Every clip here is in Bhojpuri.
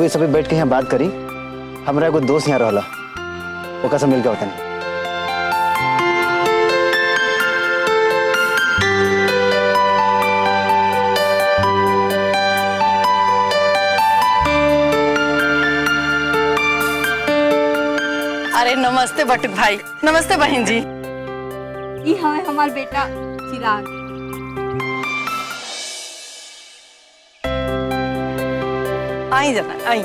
ये सब बैठ के यहाँ बात करी। हमारा एगो दोस्त यहाँ रहला, ओका से मिल के बतानी। अरे नमस्ते बटुक भाई। नमस्ते बहन जी। ये हमें हमार बेटा चिराग। आई जना आई।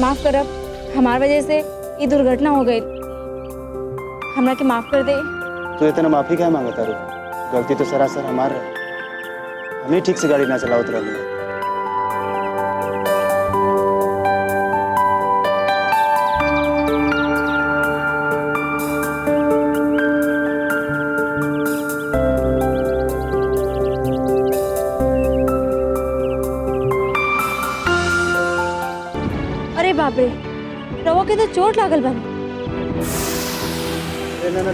माफ करब, हमार वजह से ये दुर्घटना हो गई। हमरा के माफ कर दे। तू इतना माफी क्या मांगता रू? गलती तो सरासर हमार रहे। हमें ठीक से गाड़ी ना चलावत रही। अरे बाप रे, रवा के तो चोट लागल बा। ना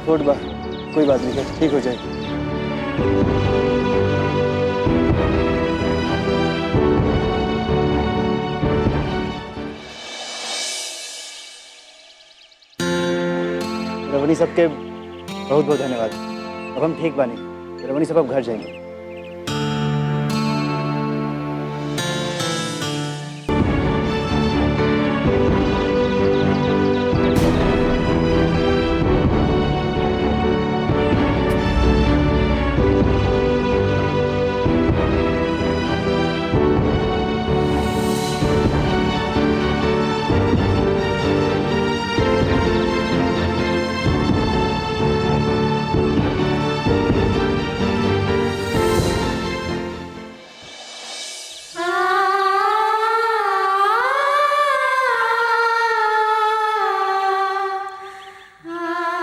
छोड़ बा, कोई बात नहीं, ठीक हो जाए। रवनी सबके बहुत बहुत धन्यवाद। अब हम ठीक बानी। रवनी सब अब घर जाएंगे।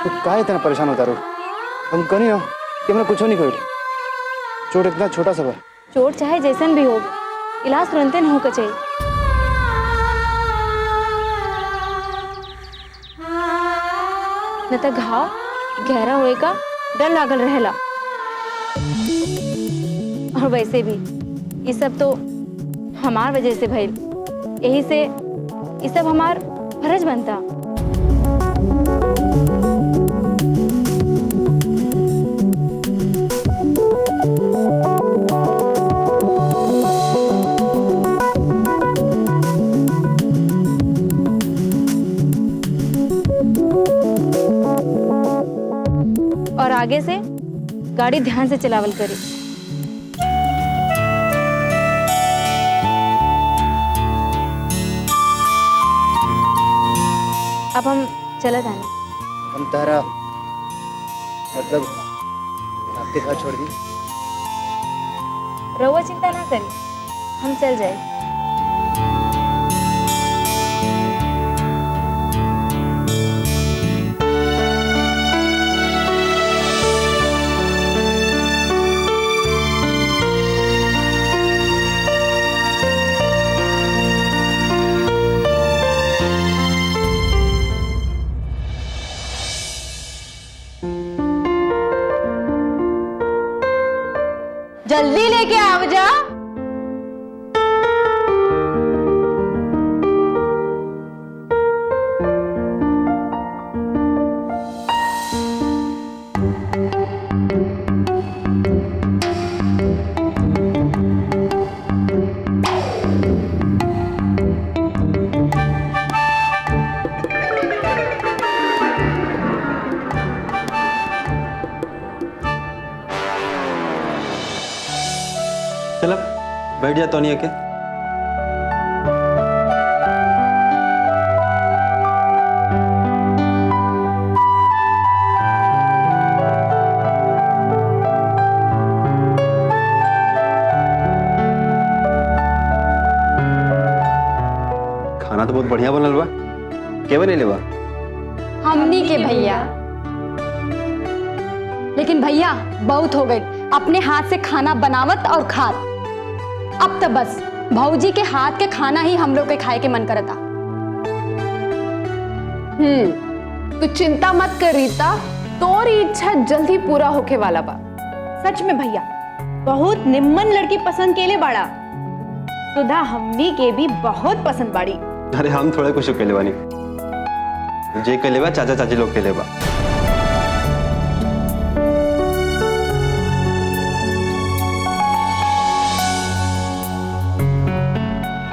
तो काहे इतना परेशान होता रो? हम कनी हो कि हमने कुछ नहीं कही। चोट इतना छोटा सा बा। चोट चाहे जैसन भी हो, इलाज तुरंत न होकर चाहिए। न तो घाव गहरा होए का डर लागल रहेला। और वैसे भी ये सब तो हमार वजह से भइल। यही से ये सब हमार फर्ज बनता। और आगे से गाड़ी ध्यान से चलावल करी। अब हम चलत आने। हम तारा मतलब आपके घर छोड़ दी। रहुआ चिंता ना करी, हम चल जाए। लेके आओ जा। चल बैठ जा तोनिया के। खाना तो बहुत बढ़िया बनल बा। के बनेले बा? हमनी के भैया। लेकिन भैया बहुत हो गई अपने हाथ से खाना बनावत और खात। अब तो बस भौजी के हाथ के खाना ही हम लोग के खाए के मन करता। तू चिंता मत कर रीता, तोरी इच्छा जल्दी पूरा होके वाला बा। सच में भैया बहुत निम्मन लड़की पसंद केले बाड़ा। सुधा हमनी के भी बहुत पसंद बाड़ी। अरे हम थोड़े कुछ केले बानी, जे केले बा चाचा चाची लोग केले बा।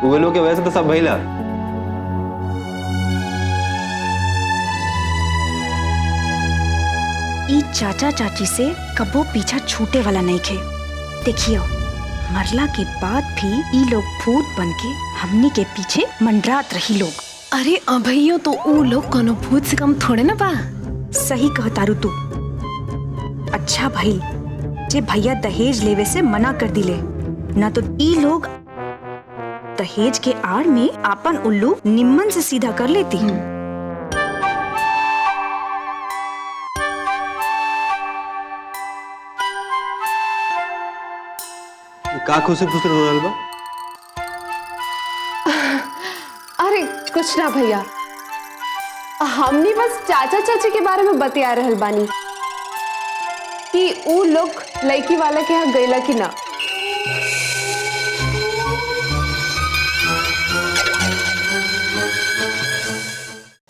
वो लोग के वजह से तो सब भइला। ई चाचा चाची से कबो पीछा छूटे वाला नहीं खे। देखियो मरला के बाद भी ई लोग भूत बन के हमनी के पीछे मंडरात रही लोग। अरे अभैयो तो ऊ लोग कोनो भूत से कम थोड़े ना बा। सही कहतारू तू। अच्छा भाई जे भैया दहेज लेवे से मना कर दिले ना तो ई लोग दहेज के आड़ में आपन उल्लू निम्मन से सीधा कर लेती। का खुशी खुशी रो रहल बा? अरे कुछ ना भैया, हमनी बस चाचा चाची के बारे में बतिया रहल बानी कि ऊ लोग लड़की वाला के यहाँ गईला कि ना।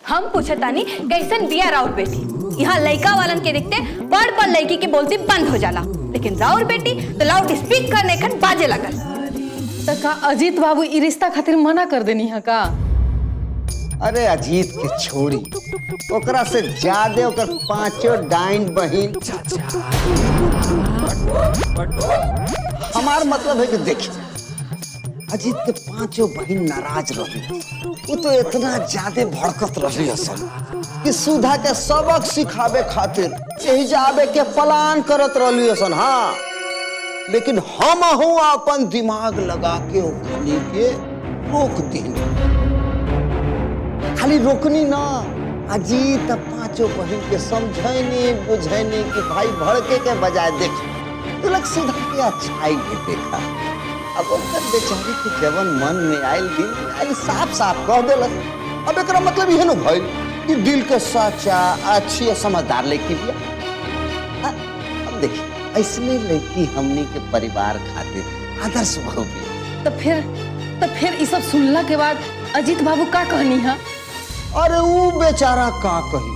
हम पूछतानी कैसन बिया राउर बेटी। यहाँ लड़का वालन के देखते बड़ बड़ लड़की के बोलती बंद हो जाला, लेकिन राउर बेटी तो लाउड स्पीक करने खन बाजे लगल। तो का अजीत बाबू ई रिश्ता खातिर मना कर देनी है का? अरे अजीत के छोड़ी, ओकरा से ज्यादा ओकर पांचों डाइन बहिन। हमार मतलब है कि देखिए अजीत के पांचों बहिन नाराज रही। वो तो इतना ज्यादा भड़कत रही असल कि सुधा के सबक सिखावे खातिर यही जावे के प्लान करत रही असन। हाँ लेकिन हम अपन दिमाग लगा के ओखनी के रोक दी। खाली रोकनी ना, अजीत पांचों बहन के समझैनी बुझैनी कि भाई भड़के के बजाय देख तो लग सुधा के अच्छाई के देखा। अब उनकर बेचारी के जवन मन में आयल दिल में आयल साफ साफ कह देलक। अब एकरा मतलब यह न भइल कि दिल के सच्चा अच्छी और समझदार लड़की बिया। अब देखिए ऐसने लड़की हमनी के परिवार खातिर आदर्श बहू बिया। तो फिर ये सब सुनला के बाद अजीत बाबू का कहनी है? अरे वो बेचारा का कही,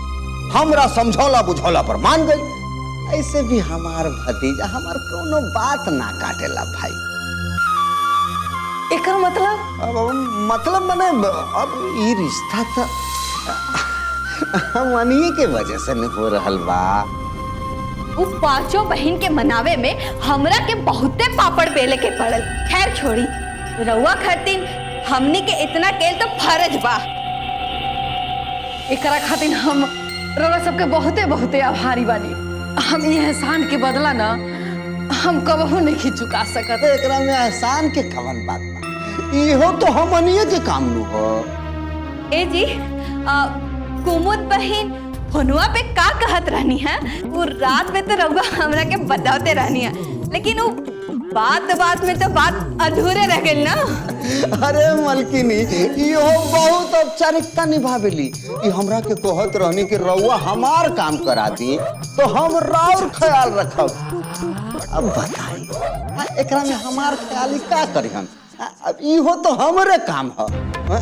हमरा समझौला बुझौला पर मान गई। ऐसे भी हमार भतीजा हमार कोनो बात ना काटेला भाई। एकर मतलब? मतलब मने अब ये रिश्ता तो हमनी के वजह से नहीं हो रहल बा। वो पांचों बहन के मनावे में हमरा के बहुते पापड़ बेले के पड़ल। खैर छोड़ी, रउआ खातिर हमनी के इतना केल तो फर्ज बा। एकरा खातिर हम रउआ सबके बहुते बहुते आभारी बानी। हम ये एहसान के बदला ना हम कबहू नहीं चुका सकत। एकरा में एहसान के कवन बात बा, इहो तो हमनिए के काम नु हो। ए जी कुमुद बहन फोनुआ पे का कहत रहनी है? वो रात में तो रउआ हमरा के बताते रहनी है, लेकिन वो बात में तो बात अधूरे रह गई ना। अरे मलकिनी इहो बहुत औपचारिकता निभावेली। ई हमरा के कहत रहनी कि रउआ हमार काम करा दी तो हम राउर ख्याल रखब। अब बताई एकरा में हमार ख्याली का करी हम? अब इहो तो हमरे काम है।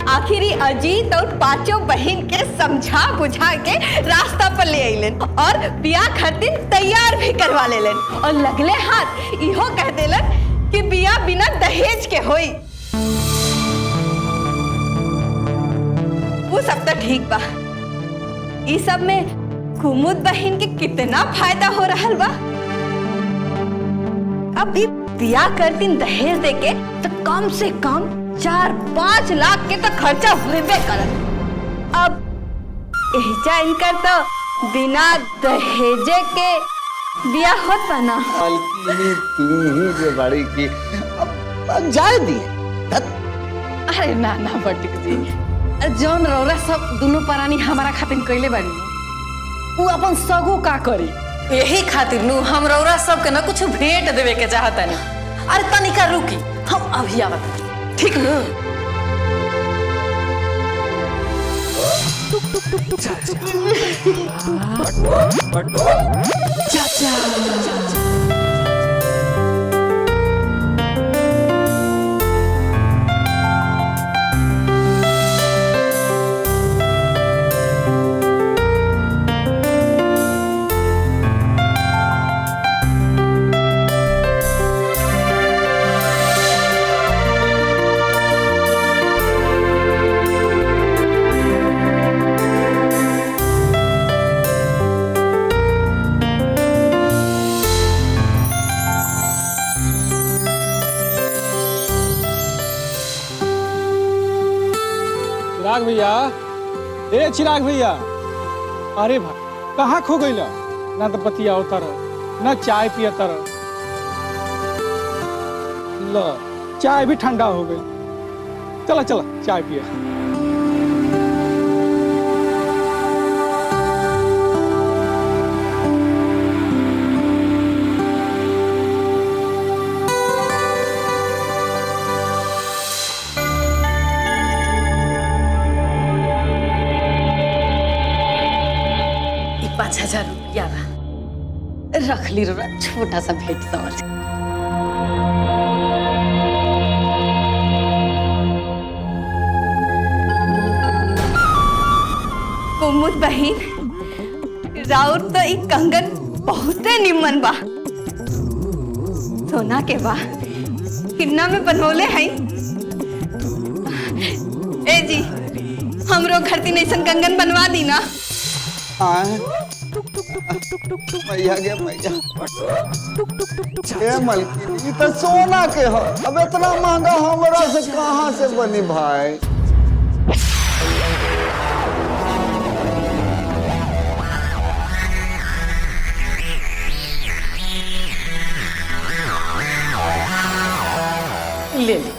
आखिरी अजीत और पांचों बहन के समझा बुझा के रास्ता पर ले आइलन और बियाह खातिर तैयार भी करवा लेलन और लगले हाथ इहो कह देलन कि बियाह बिना दहेज के होई। वो सब तो ठीक बा, इस सब में कुमुद बहन के कितना फायदा हो रहल बा। अब भी बियाह कर दिन दहेज देके तो कम से कम 4-5 लाख के तो खर्चा हुए करत। अब एजा इनकर तो बिना दहेजे के बियाह होत बा ना। मालकिनी तू ही जो बड़ी की अब जाए दी। अरे ना ना बटिक जी, जौन रौरा सब दोनों प्राणी हमारा खातिर कैले बानी उ अपन सगो का करी, यही खातिर नु हम रौरा सब के ना कुछ भेंट देवे के चाहता नहीं। अरे तनिका रुकी, हम अभी आवत ठीक न। चिराग भैया, ए चिराग भैया, अरे भाई कहाँ खो गई? ना तो बतिया उतर ना चाय पिया तर। लो चाय भी ठंडा हो गई। चला चला चाय पिया। ₹5,000 रख ली रो, छोटा सा भेंट समझ। कुमुद बहन, राउर तो एक कंगन बहुते निमन बा, सोना के बा, किन्ना में बनवले हैं। ए जी, हमरो घर तीन ऐसा कंगन बनवा दी ना। भैया गे भैया, ए मलकिनी तो सोना के हो, अब इतना महंगा हमरा से कहाँ से बनी भाई? ले ले।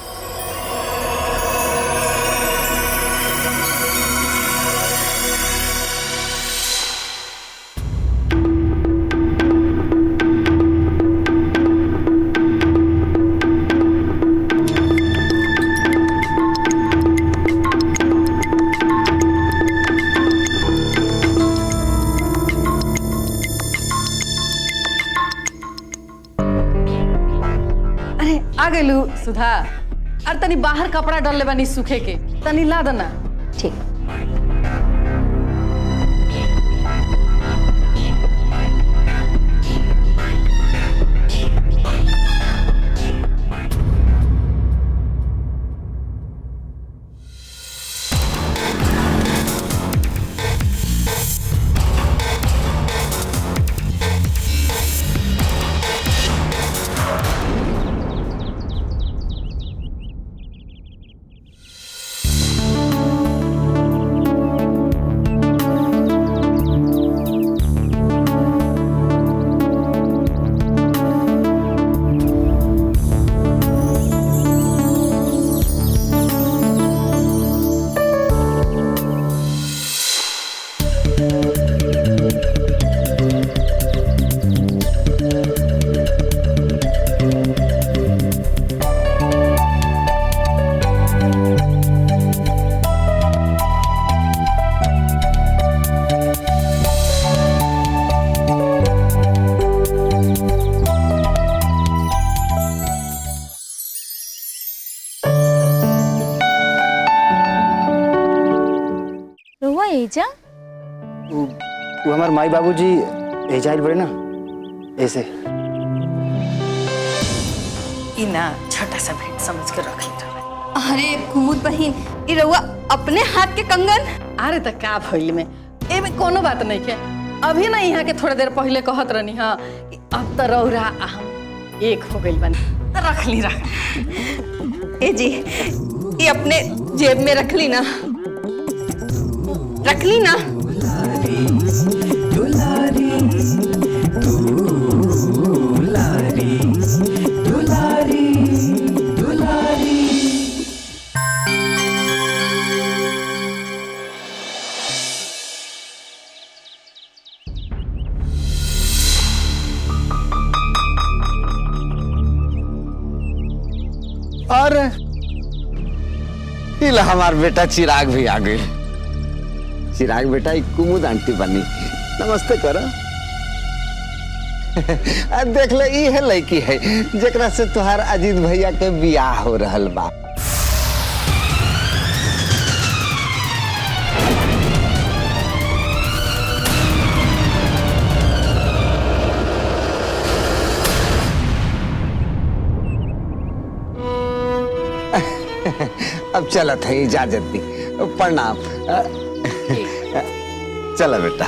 आ गइलू सुधा, और तनी बाहर कपड़ा डालले बानी सूखे के, तनी ला देना। ठीक। एजा? वो हमारे माई बाबूजी एजाइल बड़े ना ऐसे। ई ना छोटा सा भेंट समझ के रख ली। अरे कुमुद बहन, ये रउआ अपने हाथ के कंगन। अरे तो का भइल में एमे कोनो बात नहीं के। अभी ना यहाँ के थोड़ी देर पहले कहत रहनी हाँ कि अब तो रौरा आ हम एक हो गई बनी। तो रख ली ए जी, ये अपने जेब में रख ली ना, रख ली ना। अरे इला हमार बेटा चिराग भी आ गए। चिराग बेटा एक कुमुद आंटी बनी, नमस्ते करो। देख ले ई है लड़की है जेकरा से तुहार अजीत भैया के बियाह हो रहल बा। अब चलत है, इजाजत दी, प्रणाम। चला बेटा।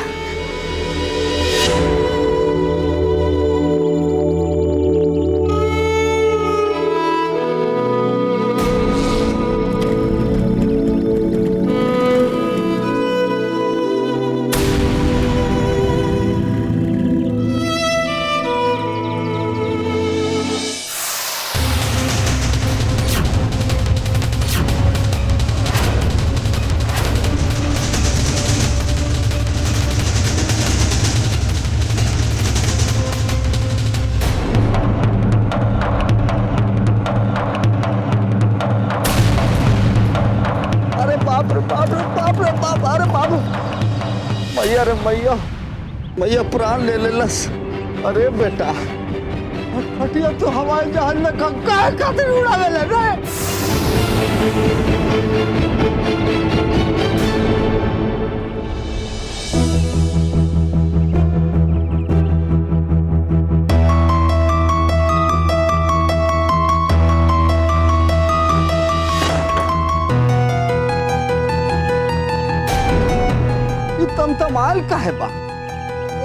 अरे बाबू, मैया रे मैया, मैया प्राण ले लेलस। अरे बेटा, हटिया तो हवाई जहाज में काहे खातिर उड़ावे ले रे? तमाल का है बा,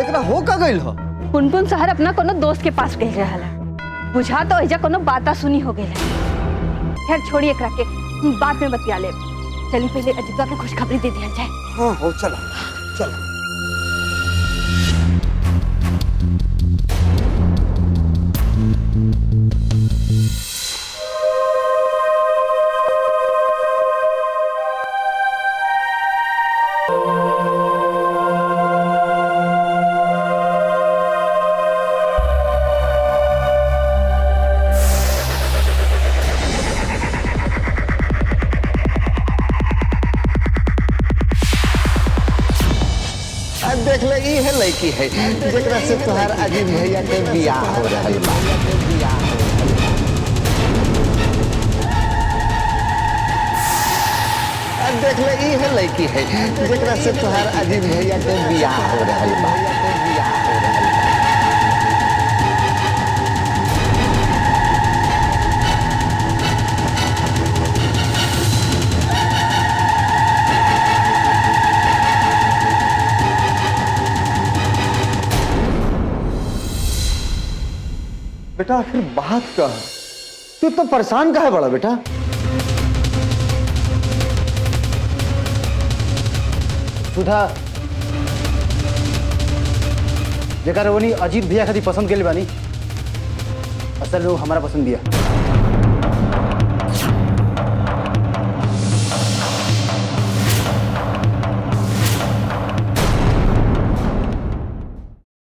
एकरा हो का गइल हो? पुनपुन शहर अपना कोनो दोस्त के पास गई रहला, बुझा तो ऐजा कोनो बाता सुनी हो गई। खैर छोड़िए एकरा के, बाद में बतिया ले। चली पहले अजितवा के खुशखबरी दे दिया जाए। हाँ हो, चला चला। देख ले ई है लड़की है जेकरा से तुहार अजीत भैया के बियाह हो रहल बा। देख ले ई है लड़की है जेकरा से तुहार अजीत भैया के बियाह हो रहल बा। बेटा आखिर बात का है? तू इतना परेशान का है बड़ा बेटा? सुधा जेकर वो नहीं अजीत भैया खातिर पसंद के लिए बानी, असल में वो हमारा पसंद दिया।